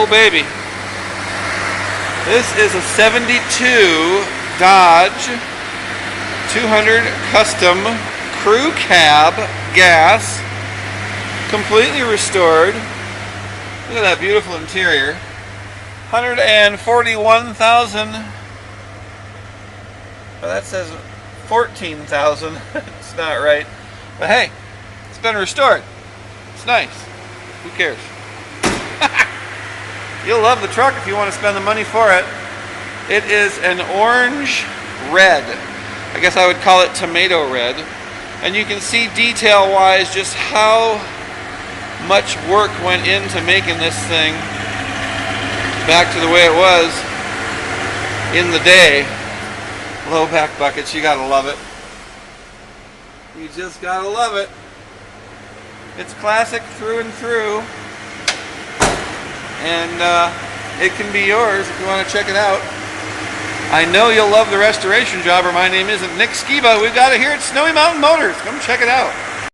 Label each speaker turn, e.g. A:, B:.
A: Oh baby. This is a 72 Dodge 200 Custom Crew Cab Gas. Completely restored. Look at that beautiful interior. 141,000. Well, that says 14,000. It's not right. But hey, it's been restored. It's nice. Who cares? You'll love the truck if you want to spend the money for it. It is an orange red. I guess I would call it tomato red. And you can see detail-wise just how much work went into making this thing back to the way it was in the day. Low back buckets, you gotta love it. You just gotta love it. It's classic through and through. And it can be yours if you want to check it out. I know you'll love the restoration job, or my name isn't Nick Skiba. We've got it here at Snowy Mountain Motors. Come check it out.